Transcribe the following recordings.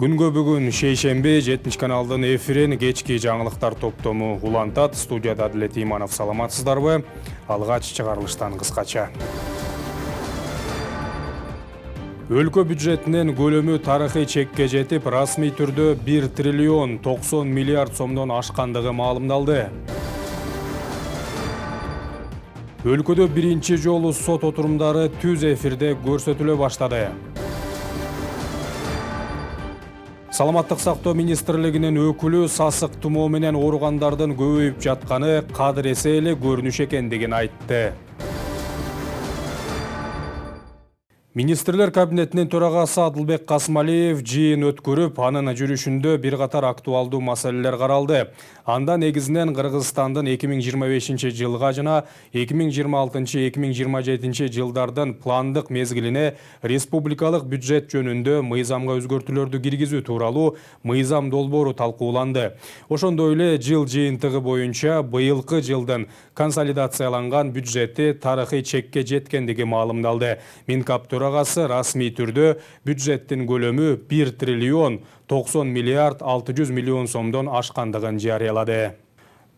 Күнгө бүгүн шейшемби 7 каналдын эфирин кечки жаңылыктар топтому улантат. Студияда Адилет Иманов, саламатсыздарбы? Алгач чыгарылыштан кыскача. Өлкө бюджетинин көлөмү тарыхый чекке жетип, расмий түрдө 1 триллион 90 миллиард сомдон ашкандыгы маалымдалды. Өлкөдө биринчи жолу сот отурумдары түз эфирде көрсөтүлө баштады. Саламаттык сактоо министрлигинин өкүлү сасык тумоо менен ооругандардын көбөйүп жатканы кадыресе эле көрүнүш экендигин айтты. Министрлер кабинетинин төрагасы Адылбек Касымалиев жыйын өткөрүп, анын жүрүшүндө бир катар актуалдуу маселелер каралды. Анда негизинен Кыргызстандын 2025 жылга жана 2026-2027 жылдардын пландык мезгилине республикалык бюджет жөнүндө мыйзамга өзгөртүүлөрдү киргизүү тууралуу мыйзам долбоору талкууланды. Ошондой эле жыл жыйынтыгы боюнча быйылкы жылдын консолидацияланган бюджети тарыхый чекке жеткендиги маалымдалды. Минкап төрагасы расмий түрдө бюджеттин көлөмү 1 триллион 90 миллиард 600 миллион сомдон ашкандыгын жарыялады.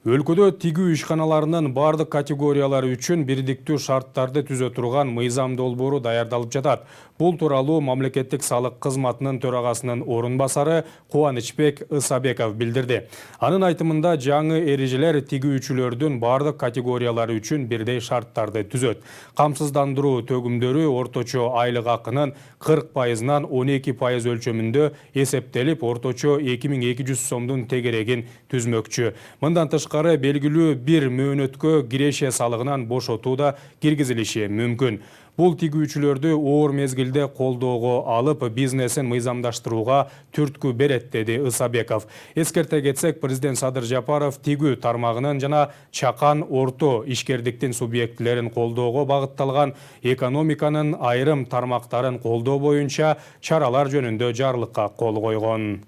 Өлкөдө тигүү ишканаларынын бардык категориялары үчүн бирдиктүү шарттарды түзө турган мыйзам долбоору даярдалып жатат. Бул тууралуу мамлекеттик салык кызматынын төрагасынын орун басары Кубанычбек Ысабеков билдирди. Анын айтымында жаңы эрежелер тигүүчүлөрдүн бардык категориялары үчүн бирдей шарттарды түзөт. Камсыздандыруу төгүмдөрү орточо айлык акынын 40%-нан 12% өлчөмүндө эсептелип, орточо 2200 сомдун тегерегин түзмөкчү. Мындан тышкары белгилүү бир мөөнөткө киреше салыгынан бошотуу да киргизилиши мүмкүн. Бул тигүүчүлөрдү оор мезгилде колдоого алып, бизнесин мыйзамдаштырууга түрткү берет, деди Ысабеков. Эскерте кетсек, президент Садыр Жапаров тигүү тармагынын жана чакан орто ишкердиктин субъектилерин колдоого багытталган экономиканын айрым тармактарын колдоо боюнча чаралар жөнүндө жарлыкка кол койгон.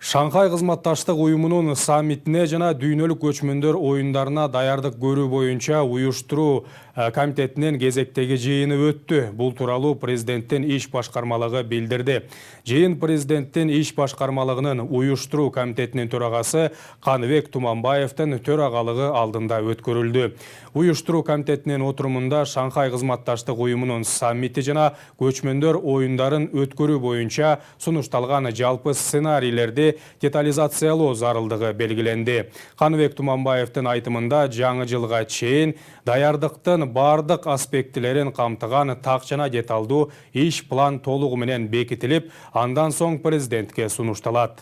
Шанхай кызматташтык уюмунун саммитине жана дүйнөлүк көчмөндөр оюндарына даярдык көрүү боюнча уюштуруу комитетинин кезектеги жыйыны өттү. Бул тууралуу президенттин иш башкармалыгы билдирди. Жыйын президенттин иш башкармалыгынын уюштуруу комитетинин төрагасы Каныбек Туманбаевдин төрагалыгы алдында өткөрүлдү. Уюштуруу комитетинин отурумунда Шанхай кызматташтык уюмунун саммити жана көчмөндөр оюндарын өткөрүү боюнча сунушталган жалпы сценарийлерди детализациялоо зарылдыгы белгиленди. Каныбек Туманбаевдин айтымында жаңы жылга чейин даярдыктын бардык аспектилерин камтыган так жана деталдуу иш план толугу менен бекитилип, андан соң президентке сунушталат.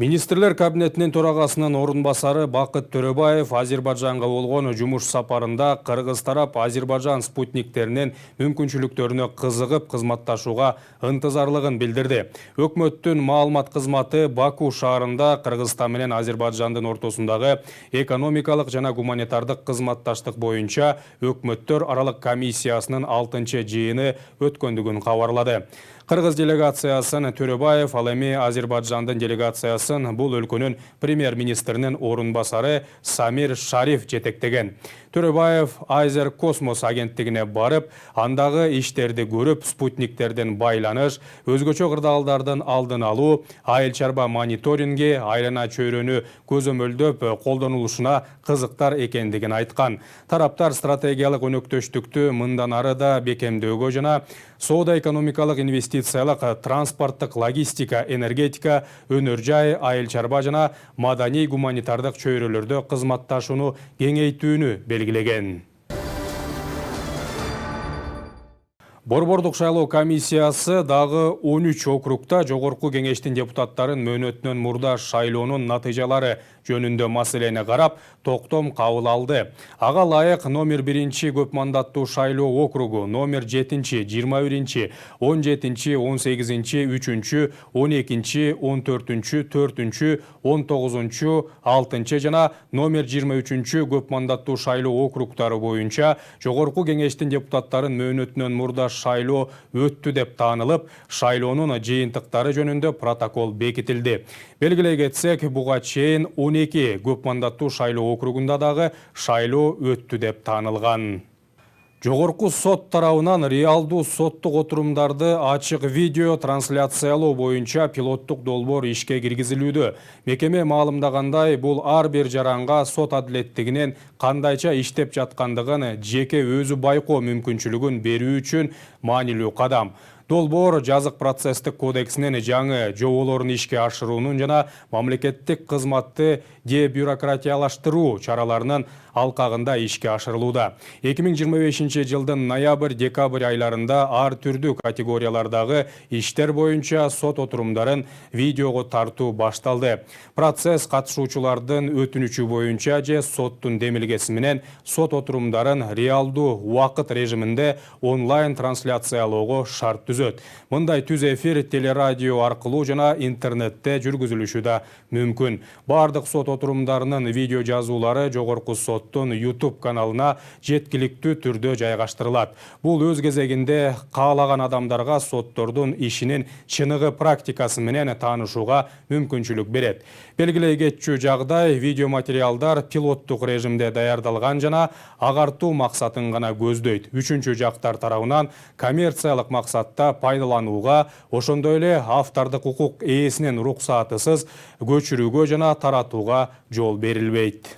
Министрлер кабинетинин төрагасынын орун басары Бакыт Төрөбаев Азербайжанга болгон жумуш сапарында Кыргыз тарап Азербайжан спутниктеринин мүмкүнчүлүктөрүнө кызыгып кызматташууга ынтызарлыгын билдирди. Өкмөттүн маалымат кызматы Баку шаарында Кыргызстан менен Азербайжандын ортосундагы экономикалык жана гуманитардык кызматташтык боюнча өкмөттөр аралык комиссиясынын 6-жыйыны өткөндүгүн кабарлады. Кыргыз делегациясын Төрөбаев, ал эми Азербайжандын делегациясын бул өлкөнүн премьер-министринин орун басары Самир Шариф жетектеген. Төрөбаев Айзер Космос агенттигине барып, андагы иштерди көрүп, спутниктердин байланыш, өзгөчө кырдаалдардын алдын алуу, айыл чарба мониторинги, айлана чөйрөнү көзөмөлдөп колдонулушуна кызыктар экендигин айткан. Тараптар стратегиялык өнөктөштүктү мындан ары да бекемдөөгө жана соода экономикалык инвестициялык, транспорттук, логистика, энергетика, өнөр жай, айыл чарба жана маданий гуманитардык чөйрөлөрдө кызматташууну кеңейтүүнү белгилеген. Борбордук шайлоо комиссиясы дагы 13 округта жогорку кеңештин депутаттарын мөөнөтүнөн мурда шайлоонун натыйжалары жөнүндө маселени карап, токтом кабыл алды. Ага ылайык номер 1 көп мандаттуу шайлоо округу, номер 7, 21, 17, 18, 3, 12, 14, 4, 19, 6 жана номер 23 көп мандаттуу шайлоо округтары боюнча жогорку кеңештин депутаттарын мөөнөтүнөн мурда шайлоо өттү деп таанылып, шайлоонун жыйынтыктары жөнүндө протокол бекитилди. Белгилей кетсек, буга чейин 12 көп мандаттуу шайлоо округунда дагы шайлоо өттү деп таанылган. Жогорку сот тарабынан реалдуу соттук отурумдарды ачык видео трансляциялоо боюнча пилоттук долбоор ишке киргизилүүдө. Мекеме маалымдагандай, бул ар бир жаранга сот адилеттигинин кандайча иштеп жаткандыгын жеке өзү байкоо мүмкүнчүлүгүн берүү үчүн маанилүү кадам. Долбоор жазык процесстик кодексинин жаңы жоболорун ишке ашыруунун жана мамлекеттик кызматты дебюрократиялаштыруу чараларынын алкагында ишке ашырылууда. 2025 жылдын ноябрь-декабрь айларында ар түрдүү категориялардагы иштер боюнча сот отурумдарын видеого тартуу башталды. Процесс катышуучулардын өтүнүчү боюнча же соттун демилгеси менен сот отурумдарын реалдуу убакыт режиминде онлайн трансляциялоого шарт түзөт. Мындай түз эфир телерадио аркылуу жана интернетте жүргүзүлүшү да мүмкүн. Бардык сот отурумдарынын видео жазуулары жогорку соттун YouTube каналына жеткиликтүү түрдө жайгаштырылат. Бул өз кезегинде каалаган адамдарга соттордун ишинин чыныгы практикасы менен таанышууга мүмкүнчүлүк берет. Белгилей кетчү жагдай, видео материалдар пилоттук режимде даярдалган жана агартуу максатын гана көздөйт. Үчүнчү жактар тарабынан коммерциялык максатта пайдаланууга, ошондой эле автордук укук ээсинин уруксатысыз көчүрүүгө жана таратууга жол берилбейт.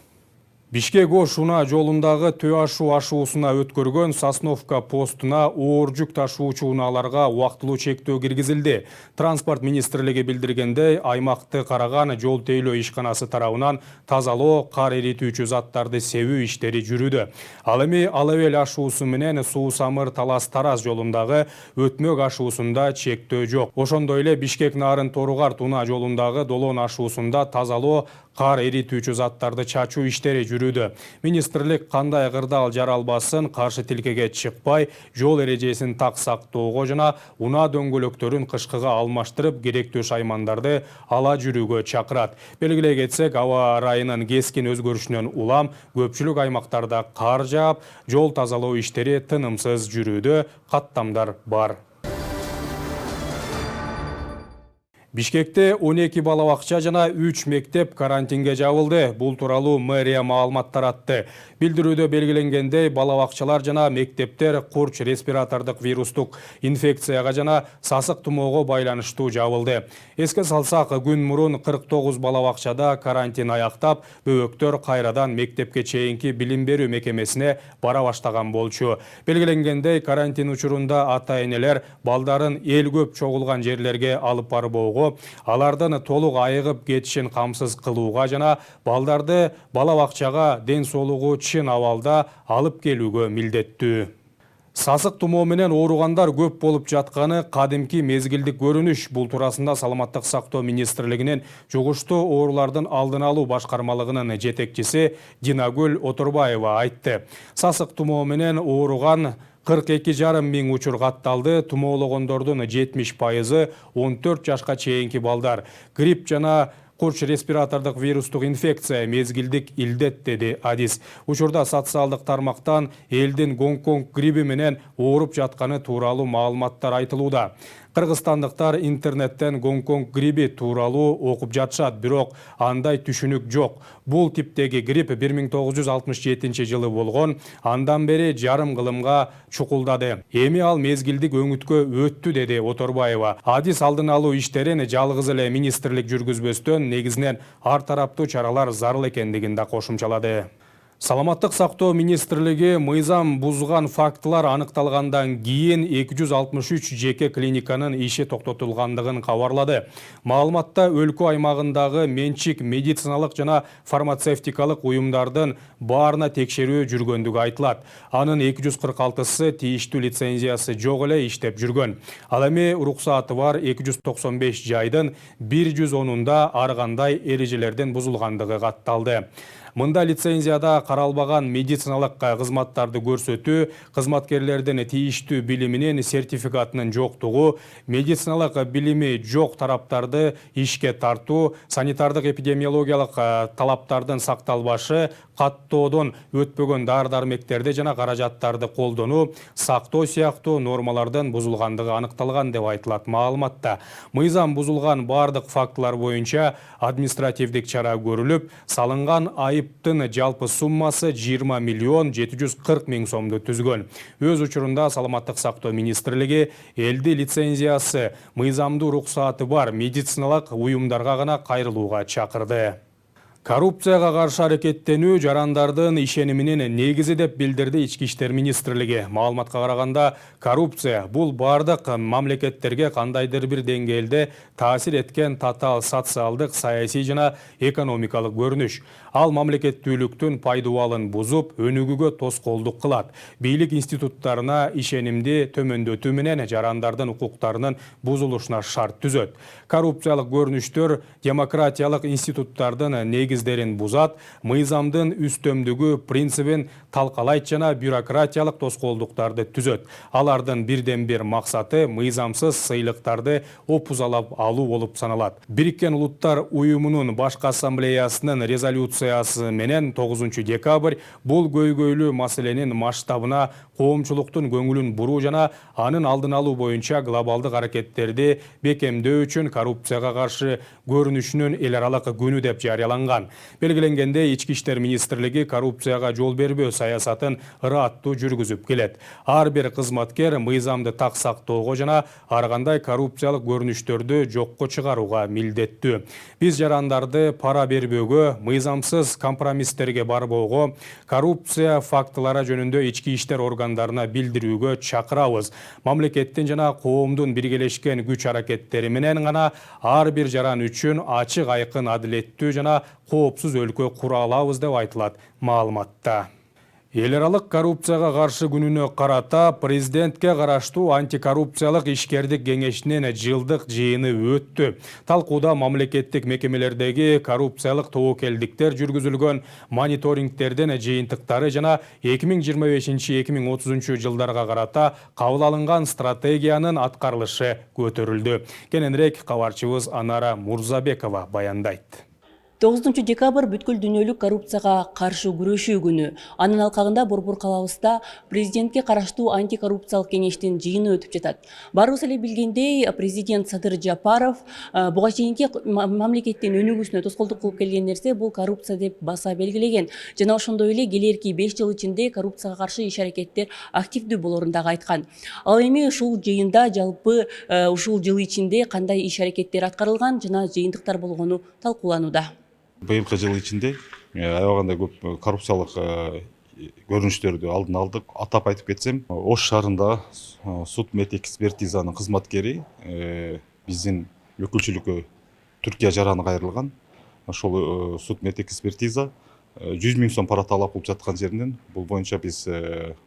Бишкек-Ош унаа жолундагы Төө ашуу ашуусуна өткөргөн Сосновка постуна оор жүк ташуучу унааларга убактылуу чектөө киргизилди. Транспорт министрлиги билдиргендей, аймакты караган жол тейлөө ишканасы тарабынан тазалоо, кар эритүүчү заттарды себүү иштери жүрүүдө. Ал эми Алабел ашуусу менен Суу Самыр Талас Тараз жолундагы Өтмөк ашуусунда чектөө жок. Ошондой эле Бишкек Нарын Торугарт унаа жолундагы Долон ашуусунда тазалоо, кар эритүүчү заттарды чачуу иштери жүрүүдө. Министрлик кандай кырдаал жаралбасын каршы тилкеге чыкпай, жол эрежесин так сактоого жана унаа дөңгөлөктөрүн кышкыга алмаштырып, керектүү шаймандарды ала жүрүүгө чакырат. Белгилей кетсек, аба ырайынын кескин өзгөрүшүнөн улам көпчүлүк аймактарда кар жаап, жол тазалоо иштери тынымсыз жүрүүдө, каттамдар бар. Бишкекте 12 балабакча жана 3 мектеп карантинге жабылды. Бул тууралуу мэрия маалымат таратты. Билдирүүдө белгиленгендей, балабакчалар жана мектептер курч респиратордук вирустук инфекцияга жана сасык тумоого байланыштуу жабылды. Эске салсак, күн мурун 49 балабакчада карантин аяктап, бөбөктөр кайрадан мектепке чейинки билим берүү мекемесине бара баштаган болчу. Белгиленгендей, карантин учурунда ата-энелер балдарын эл көп чогулган жерлерге алып барбоого, алардан толук айыгып кетишин камсыз кылууга жана балдарды балабакчага ден соолугу чын абалда алып келүүгө милдеттүү. Сасык тумоо менен ооругандар көп болуп жатканы кадимки мезгилдик көрүнүш. Бул туурасында Саламаттык сактоо министрлигинин жугуштуу оорулардын алдын алуу башкармалыгынын жетекчиси Динагүл Оторбаева айтты. Сасык тумоо менен ооруган 42,5 миң учур катталды. Тумоологондордун 70% 14 жашка чейинки балдар. Грипп жана курч респиратордук вирустук инфекция мезгилдик илдет, деди Адис. Учурда социалдык тармактан элдин Гонконг гриппи менен ооруп жатканы тууралуу маалыматтар айтылууда. Кыргызстандыктар интернеттен Гонконг гриппи тууралуу окуп жатышат, бирок андай түшүнүк жок. Бул типтеги грипп 1967 жылы болгон, андан бери жарым кылымга чукулдады. Эми ал мезгилдик өңүткө өттү, деди Оторбаева. Адис алдын алуу иштерин жалгыз эле министрлик жүргүзбөстөн, негизинен ар тараптуу чаралар зарыл экендигин да кошумчалады. Саламаттык сактоо министрлиги мыйзам бузган фактылар аныкталгандан кийин 263 жеке клиниканын иши токтотулгандыгын кабарлады. Маалыматта өлкө аймагындагы менчик медициналык жана фармацевтикалык уюмдардын баарына текшерүү жүргөндүгү айтылат. Анын 246-сы тийиштүү лицензиясы жок эле иштеп жүргөн. Ал эми уруксаты бар 295 жайдын 110-унда ар кандай эрежелердин бузулгандыгы катталды. Мында лицензияда каралбаган медициналык кызматтарды көрсөтүү, кызматкерлердин тийиштүү билиминин сертификатынын жоктугу, медициналык билими жок тараптарды ишке тартуу, санитардык эпидемиологиялык талаптардын сакталбашы, каттоодон өтпөгөн дары-дармектерди жана каражаттарды колдонуу, сактоо сыяктуу нормалардан бузулгандыгы аныкталган деп айтылат маалыматта. Мыйзам бузулган бардык фактылар боюнча административдик чара көрүлүп, салынган айыптын жалпы суммасы 20 миллион 740 миң сомду түзгөн. Өз учурунда Саламаттык сактоо министрлиги элди лицензиясы, мыйзамдуу уруксааты бар медициналык уюмдарга гана кайрылууга чакырды. Коррупцияга каршы аракеттенүү жарандардын ишениминин негизи деп билдирди Ички иштер министрлиги. Маалыматка караганда, коррупция бул бардык мамлекеттерге кандайдыр бир деңгээлде таасир эткен татаал социалдык, саясий жана экономикалык көрүнүш. Ал мамлекеттүүлүктүн пайдубалын бузуп, өнүгүүгө тоскоолдук кылат. Бийлик институттарына ишенимди төмөндөтүү менен жарандардын укуктарынын бузулушуна шарт түзөт. Коррупциялык көрүнүштөр демократиялык институттардын негиздерин бузат, мыйзамдын үстөмдүгү принцибин талкалайт жана бюрократиялык тоскоолдуктарды түзөт. Алардын бирден бир максаты мыйзамсыз сыйлыктарды опузалап алуу болуп саналат. Бириккен Улуттар уюмунун башкы ассамблеясынын резолюциясы менен 9 декабрь бул көйгөйлүү маселенин масштабына коомчулуктун көңүлүн буруу жана анын алдын алуу боюнча глобалдык аракеттерди бекемдөө үчүн коррупцияга каршы көрүнүшүнүн эл аралык күнү деп жарыяланган. Белгиленгенде Ички иштер министрлиги коррупцияга жол бербөө саясатын ыраттуу жүргүзүп келет. Ар бир кызматкер мыйзамды так сактоого жана ар кандай коррупциялык көрүнүштөрдү жокко чыгарууга милдеттүү. Биз жарандарды пара бербөөгө, мыйзамсыз компромисстерге барбоого, коррупция фактылары жөнүндө ички иштер органдарына билдирүүгө чакырабыз. Мамлекеттин жана коомдун биргелешкен күч аракеттери менен гана ар бир жаран үчүн ачык, айкын, адилеттүү жана коопсуз өлкө кура алабыз деп айтылат маалыматта. Эл аралык коррупцияга каршы күнүнө карата президентке караштуу антикоррупциялык ишкердик кеңешинин жылдык жыйыны өттү. Талкууда мамлекеттик мекемелердеги коррупциялык тобокелдиктер жүргүзүлгөн мониторингтердин жыйынтыктары жана 2025-2030 жылдарга карата кабыл алынган стратегиянын аткарылышы көтөрүлдү. Кененирээк кабарчыбыз Анара Мурзабекова баяндайт. 9 декабрь бүткүл дүйнөлүк коррупцияга каршы күрөшүү күнү. Анын алкагында Борбор калабызда президентке караштуу антикоррупциялык кеңештин жыйыны өтүп жатат. Баарыбыз эле билгендей, президент Садыр Жапаров буга чейинки мамлекеттин өнүгүүсүнө тоскоолдук кылып келген нерсе бул коррупция деп баса белгилеген. Жана ошондой эле келерки 5 жыл ичинде коррупцияга каршы иш аракеттер активдүү болорун дагы айткан. Ал эми ушул жыйында жалпы ушул жыл ичинде кандай иш аракеттер аткарылган жана жыйынтыктар болгону талкууланууда. Быйылкы жыл ичинде аябагандай көп коррупциялык көрүнүштөрдү алдын алдык. Атап айтып кетсем, Ош шаарында суд мед экспертизанын кызматкери биздин өкүлчүлүккө Түркия жараны кайрылган. Ошол суд мед экспертиза 100 миң сом пара талап кылып жаткан жеринен бул боюнча биз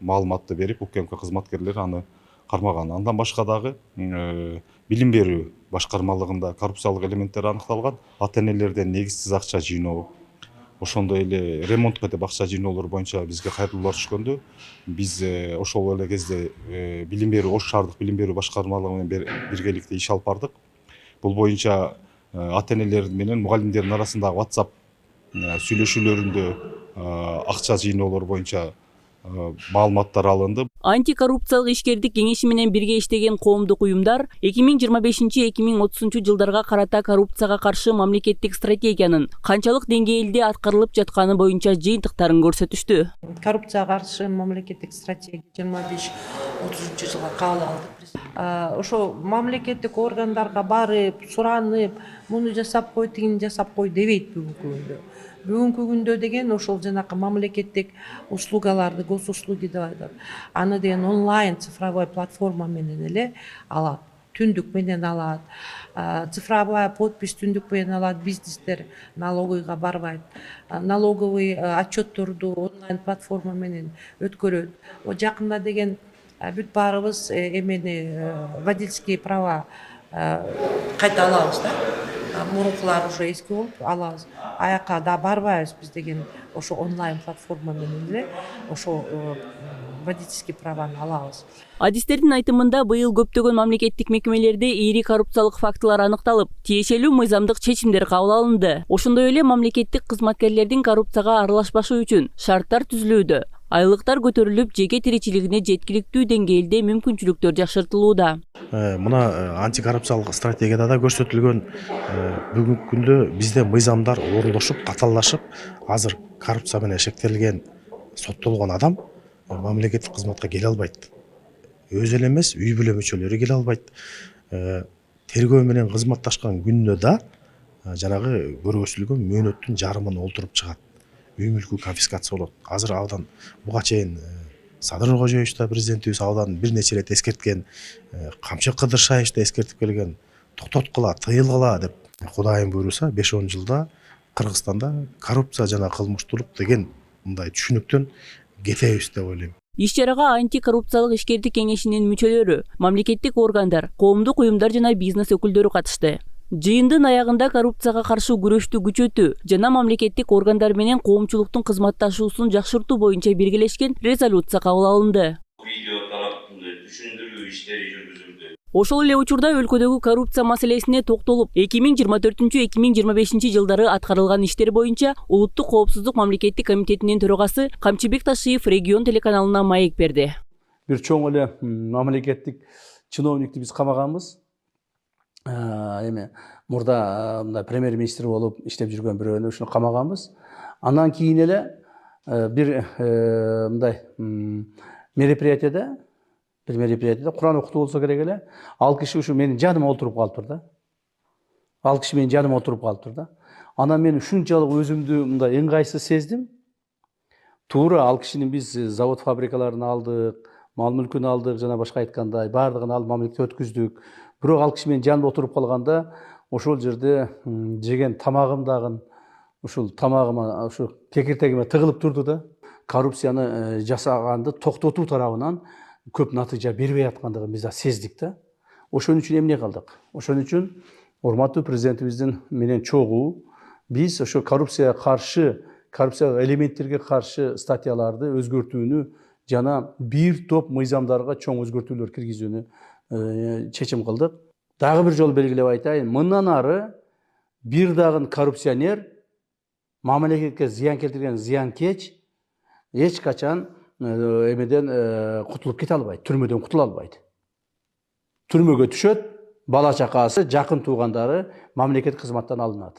маалыматты берип, УКМК кызматкерлери аны кармаган. Андан башка дагы билим берүү башкармалыгында коррупциялык элементтер аныкталган. Ата-энелерден негизсиз акча жыйноо, ошондой эле ремонтко деп акча жыйноолор боюнча бизге кайрылуулар түшкөндө, биз ошол эле кезде билим берүү Ош шаардык билим берүү башкармалыгы менен биргеликте иш алып бардык. Бул боюнча ата-энелер менен мугалимдердин арасындагы WhatsApp сүйлөшүүлөрүндө акча жыйноолор боюнча маалыматтар алынды. Антикоррупциялык ишкердик кеңеши менен бирге иштеген коомдук уюмдар 2025-2030 жылдарга карата коррупцияга каршы мамлекеттик стратегиянын канчалык деңгээлде аткарылып жатканы боюнча жыйынтыктарын көрсөтүштү. Коррупцияга каршы мамлекеттик стратегия 25-30 жылга кабыл алдык. Ошо мамлекеттик органдарга барып, суранып, муну жасап кой, тигини жасап кой дебейт бүгүнкү күндө. Бүгүнкү күндө деген ошол жанакы мамлекеттик услугаларды, госуслуги деп айтат. Аны деген онлайн цифровой платформа менен эле алат. Түндүк менен алат. Цифровая подпись түндүк менен алат. Бизнестер налоговыйга барбайт. Налоговый отчетторду онлайн платформа менен өткөрөт. Жакында деген бүт баарыбыз эмени водительские права кайта алабыз да. Мурункулар уже эски болуп алабыз. Аяка да барбайбыз биз деген ошо онлайн платформа менен эле ошо водительский праваны алабыз. Адистердин айтымында быйыл көптөгөн мамлекеттик мекемелерде ири коррупциялык фактылар аныкталып, тиешелүү мыйзамдык чечимдер кабыл алынды. Ошондой эле мамлекеттик кызматкерлердин коррупцияга аралашпашы үчүн шарттар түзүлүүдө. Айлыктар көтөрүлүп, жеке тиричилигине жеткиликтүү деңгээлде мүмкүнчүлүктөр жакшыртылууда. Мына антикоррупциялык стратегияда да көрсөтүлгөн бүгүнкү күндө бизде мыйзамдар оорулашып, каталлашып, азыр коррупция менен шектелген, соттолгон адам мамлекеттик кызматка келе албайт. Өзү эле эмес, үй бүлө мүчөлөрү келе албайт. Тергөө менен кызматташкан күндө да жанагы көргөзүлгөн мөөнөттүн жарымын олтуруп чыгат. Үй мүлкү конфискация болот. Азыр абдан буга чейин Садыр Кожоевич да президентибиз абдан бир нече ирет эскерткен, Камчы Кыдыршаевич да эскертип келген, токтоткула, тыйылгыла деп. Кудайым буйруса 5-10 жылда Кыргызстанда коррупция жана кылмыштуулук деген мындай түшүнүктөн кетебиз деп ойлойм. Иш чарага антикоррупциялык ишкердик кеңешинин мүчөлөрү, мамлекеттик органдар, коомдук уюмдар жана бизнес өкүлдөрү катышты. Жыйындын аягында коррупцияга каршы күрөштү күчөтүү жана мамлекеттик органдар менен коомчулуктун кызматташуусун жакшыртуу боюнча биргелешкен резолюция кабыл алынды. Видео тараптуу түшүндүрүү иштери жүргүзүлдү. Ошол эле учурда өлкөдөгү коррупция маселесине токтолуп, 2024-2025 жылдары аткарылган иштер боюнча Улуттук коопсуздук мамлекеттик комитетинин төрагасы Камчыбек Ташиев регион телеканалына маек берди. Бир чоң эле мамлекеттик чиновникти биз камаганбыз. Эми мурда мындай премьер-министр болуп иштеп жүргөн бирөөнү ушуну камаганбыз. Андан кийин эле бир мындай мероприятияда Кур'ан окутуу болсо керек эле, ал киши ушу менин жаныма олтуруп калыптыр да. Анан мен ушунчалык өзүмдү мындай ыңгайсыз сездим. Туура ал кишинин биз завод фабрикаларын алдык, мал мүлкүн алдык, жана башка айткандай баардыгын алып мамлекетке өткүздүк. Бирок ал киши менин жанымда отуруп калганда, ошол жерде жеген тамагым дагы ушул тамагыма, ушу кекиртегиме тыгылып турду да. Коррупцияны жасаганды токтотуу тарабынан көп натыйжа бербей аткандыгын биз да сездик да. Ошон үчүн эмне кылдык? Ошон үчүн урматтуу президентибиздин менен чогуу биз ошо коррупцияга каршы, коррупциялык элементтерге каршы статьяларды өзгөртүүнү жана бир топ мыйзамдарга чоң өзгөртүүлөр киргизүүнү чечим кылдык. Дагы бир жолу белгилеп айтайын, мындан ары бир дагы коррупционер, мамлекетке зыян келтирген зыянкеч эч качан эмеден кутулуп кете албайт, түрмөдөн кутула албайт. Түрмөгө түшөт, бала чакасы, жакын туугандары мамлекет кызматтан алынат.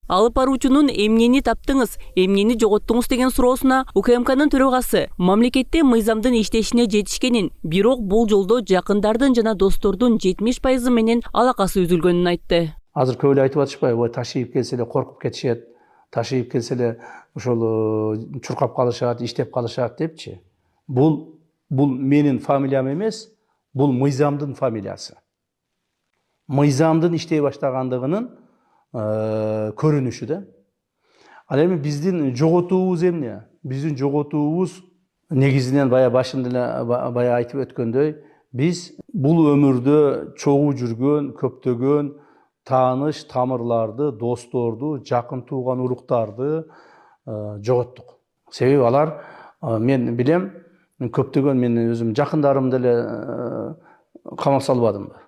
Алып баруучунун эмнени таптыңыз, эмнени жоготтуңуз деген суроосуна УКМКнын төрагасы мамлекетте мыйзамдын иштешине жетишкенин, бирок бул жолдо жакындардын жана достордун 70% менен алакасы үзүлгөнүн айтты. Азыр көп эле айтып атышпайбы, ой Ташиев келсе эле коркуп кетишет, Ташиев келсе эле ошол чуркап калышат, иштеп калышат депчи. Бул менин фамилиям эмес, бул мыйзамдын фамилиясы. Мыйзамдын иштей баштагандыгынын көрүнүшү да. Ал эми биздин жоготуубуз эмне? Биздин жоготуубуз негизинен башында эле айтып өткөндөй, биз бул өмүрдө чогуу жүргөн көптөгөн тааныш тамырларды, досторду, жакын тууган уруктарды жоготтук. Себеби алар мен билем, көптөгөн мен өзүм жакындарымды эле камап салбадымбы.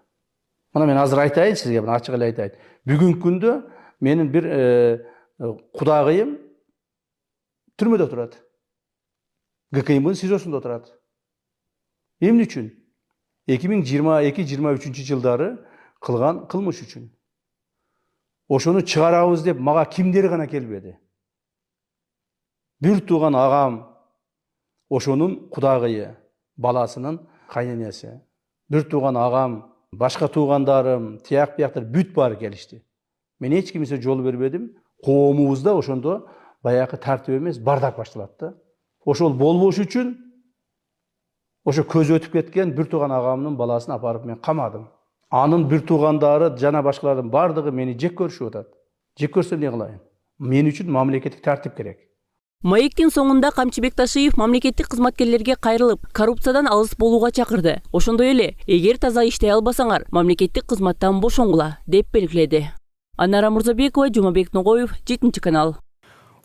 Мына мен азыр айтайын сизге, ачык эле айтайын. Бүгүнкү күндө менин бир кудагыйым түрмөдө турат. ГКМдын СИЗОсунда турат. Эмне үчүн? 2022-23 жылдары кылган кылмыш үчүн. Ошону чыгарабыз деп мага кимдер гана келбеди. Бир тууган агам, ошонун кудагыйы, баласынын кайненеси. Бир тууган агам, башка туугандарым, тияк бияктар бүт баары келишти. Мен эч кимсе жол бербедим. Коомубузда ошондо баягы тартип эмес, бардак башталат да. Ошол болбош үчүн ошо көз өтүп кеткен бир тууган агамдын баласын апарып мен камадым. Анын бир туугандары жана башкалардын бардыгы мени жек көрүшүп атат. Жек көрсөм эмне кылайын? Мен үчүн мамлекеттик тартип керек. Маектин соңунда Камчыбек Ташиев мамлекеттик кызматкерлерге кайрылып, коррупциядан алыс болууга чакырды. Ошондой эле, эгер таза иштей албасаңар, мамлекеттик кызматтан бошонгула деп белгиледи. Анара Мурзабекова, Жумабек Ногоев, 7 канал.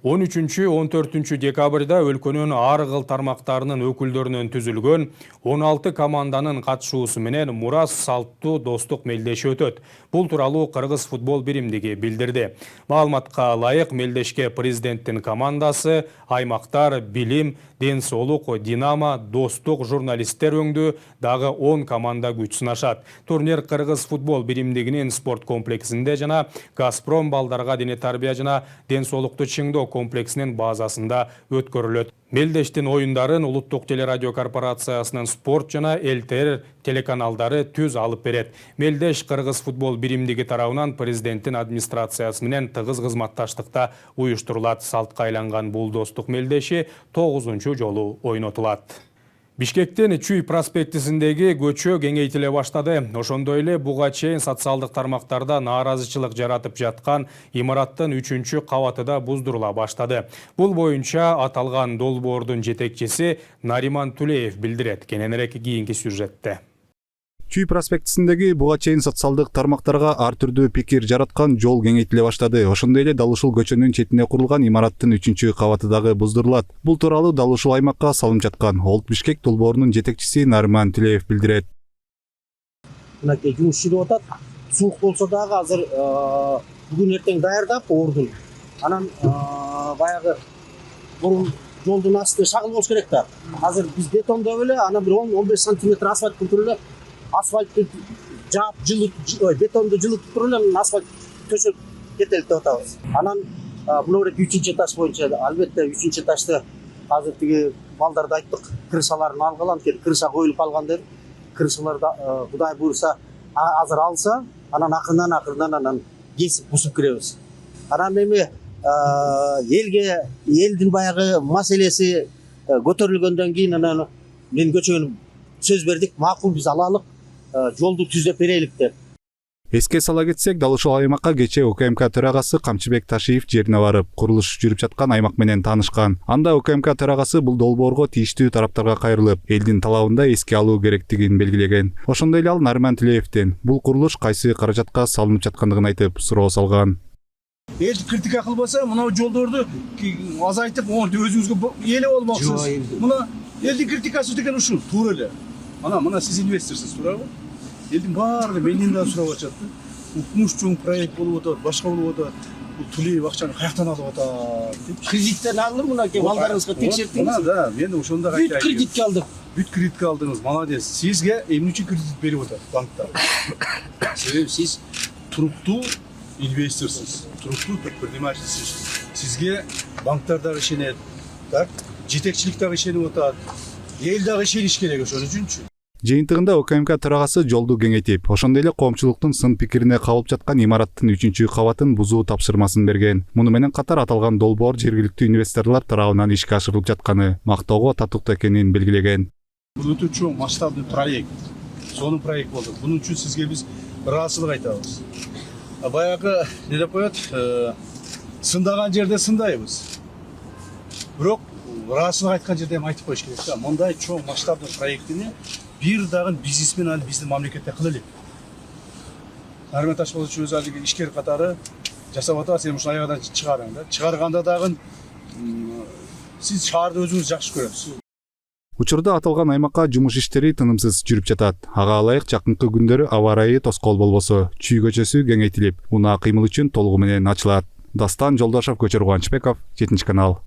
13-14 декабрда өлкөнүн ар кыл тармактарынын өкүлдөрүнөн түзүлгөн 16 команданын катышуусу менен мурас салттуу достук мелдеши өтөт. Бул тууралуу Кыргыз футбол биримдиги билдирди. Маалыматка ылайык мелдешке президенттин командасы, аймактар, билим, ден соолук, Динамо, достук, журналисттер өңдүү дагы 10 команда күч сынашат. Турнир Кыргыз футбол биримдигинин спорт комплексинде жана Газпром балдарга дене тарбия жана ден соолукту чыңдоо комплексинин базасында өткөрүлөт. Мелдештин оюндарын Улуттук телерадио корпорациясынын спорт жана ЛТР телеканалдары түз алып берет. Мелдеш Кыргыз футбол биримдиги тарабынан президенттин администрациясы менен тыгыз кызматташтыкта уюштурулат. Салтка айланган бул достук мелдеши 9-чу жолу ойнотулат. Бишкектен Чүй проспектисиндеги көчө кеңейтиле баштады. Ошондой эле буга чейин социалдык тармактарда нааразычылык жаратып жаткан имараттын 3-чү кабаты да буздурула баштады. Бул боюнча аталган долбоордун жетекчиси Нариман Тулеев билдирет. Кененирээк кийинки сюжетте. Чүй проспектисиндеги буга чейин социалдык тармактарга ар түрдүү пикир жараткан жол кеңейтиле баштады. Ошондой эле Дал ушул көчөнүн четине курулган имараттын 3-чү кабаты дагы буздурулат. Бул тууралуу Дал ушул аймакка салынып жаткан Олд Бишкек долбоорунун жетекчиси Нариман Тулеев билдирет. Мынакей жумуш жүрүп атат. Суук болсо дагы азыр бүгүн эртең даярдап ордун. Анан баягы бурун жолдун асты шагыл болуш керек да. Азыр биз бетондоп эле анан бир 10-15 сантиметр асфальт культуруп эле асфальтты жаап бетонду жылытып туруп эле асфальт төшөп кетели деп атабыз. Анан мына бир 3-чү этаж боюнча албетте 3-чү этажды азыр тиги балдарды айттык, крышаларын алгыла, анткени крыша коюлуп калган деп. Крышаларда Кудай буйруса азыр алса, анан акырындан анан кесип бусуп киребиз. Анан эми элдин баягы маселеси көтөрүлгөндөн кийин анан мен көчөнү сөз бердик, макул биз алалык, жолду түзөп берелик деп. Эске сала кетсек, Дал ушул аймакка кечээ УКМК төрагасы Камчыбек Ташиев жерине барып, курулуш жүрүп жаткан аймак менен таанышкан. Анда УКМК төрагасы бул долбоорго тийиштүү тараптарга кайрылып, элдин талабын да эске алуу керектигин белгилеген. Ошондой эле ал Нариман Тулеевден бул курулуш кайсы каражатка салынып жаткандыгын айтып, суроо салган. Эл критика кылбаса, мына жолдорду азайтып, өзүңүзгө эле болмоксуз. Мына элдин критикасы деген ушул, туура эле. Мына сиз инвесторсуз, туурабы? Элдин баары менден да сурап атат. Укмуш чоң проект болуп атат, башка болуп атат. Бул Тулеев акчаны каяктан алып атат деп. Кредиттен алдым, мынакей балдарыңызга текшертиңиз. Да, мен ошондо айтайын. Бүт кредитке алдым. Бүт кредитке алдыңыз, молодец. Сизге эмне үчүн кредит берип атат банктар? Себеби сиз туруктуу инвесторсуз, туруктуу предпринимательсиз. Сизге банктар дагы ишенет, так? Жетекчилик дагы ишенип атат. Эл дагы ишениш керек ошон үчүнчү. Жыйынтыгында УКМК төрагасы жолду кеңейтип, ошондой эле коомчулуктун сын пикирине кабылып жаткан имараттын 3-чү кабатын бузуу тапшырмасын берген. Муну менен катар аталган долбоор жергиликтүү инвесторлор тарабынан ишке ашырылып жатканы мактоого татыктуу экенин белгилеген. Бул өтө чоң масштабный проект. Сонун проект болду. Бунун үчүн сизге биз ыраазычылык айтабыз. Баягы не деп коет? Сындаган жерде сындайбыз. Бирок ыраазычылык айткан жерде эми айтып коюш керек да. Мындай чоң масштабный проектини бир дагы бизнесмен ал биздин мамлекетте кыла элек. Нариман Ташполович өзү алиги ишкер катары жасап атат, сен ушул аягынан чыгарың да. Чыгарганда дагы сиз шаарды өзүңүз жакшы көрөсүз. Учурда аталган аймакка жумуш иштери тынымсыз жүрүп жатат. Ага ылайык жакынкы күндөрү аба ырайы тоскоол болбосо, Чүй көчөсү кеңейтилип, унаа кыймыл үчүн толугу менен ачылат. Дастан Жолдошов, Көчөр Кубанычбеков, 7-канал.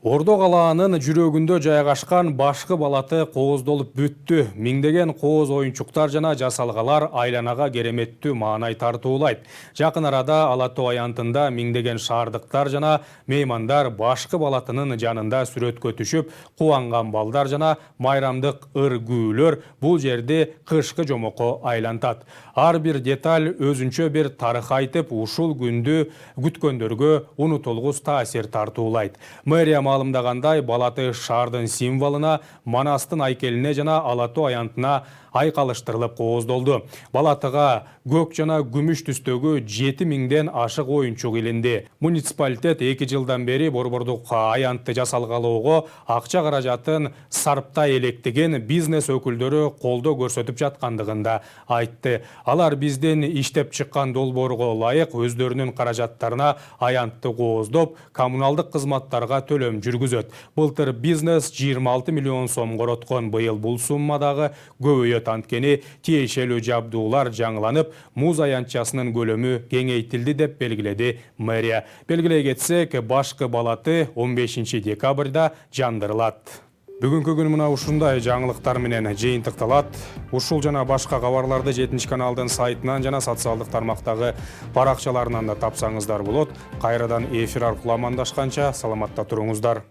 Ордо калаанын жүрөгүндө жайгашкан башкы балаты кооздолуп бүттү. Миңдеген кооз оюнчуктар жана жасалгалар айланага кереметтүү маанай тартуулайт. Жакын арада Ала Тоо аянтында миңдеген шаардыктар жана меймандар башкы балатынын жанында сүрөткө түшүп, кубанган балдар жана майрамдык ыр күүлөр бул жерди кышкы жомокко айлантат. Ар бир деталь өзүнчө бир тарых айтып, ушул күндү күткөндөргө унутулгус таасир тартуулайт. Мэрия маалымдагандай, балаты шаардын символуна, Манастын айкелине жана Ала Тоо аянтына айкалыштырылып кооздолду. Балатыга көк жана күмүш түстөгү 7000ден ашык оюнчук илинди. Муниципалитет 2 жылдан бери борбордук аянтты жасалгалоого акча каражатын сарптай электеген бизнес өкүлдөрү колдоо көрсөтүп жаткандыгында айтты. Алар бизден иштеп чыккан долбоорго ылайык өздөрүнүн каражаттарына аянтты кооздоп, коммуналдык кызматтарга төлөм жүргүзөт. Былтыр бизнес 26 миллион сом короткон, быйыл бул сумма дагы көбөйөт, анткени тиешелүү жабдуулар жаңыланып, муз аянтчасынын көлөмү кеңейтилди деп белгиледи мэрия. Белгилей кетсек, башкы балаты 15 декабрда жандырылат. Бүгүнкү күн мына ушундай жаңылыктар менен жыйынтыкталат. Ушул жана башка кабарларды 7 каналдын сайтынан жана социалдык тармактагы баракчаларынан да тапсаңыздар болот. Кайрадан эфир аркылуу амандашканча саламатта туруңуздар.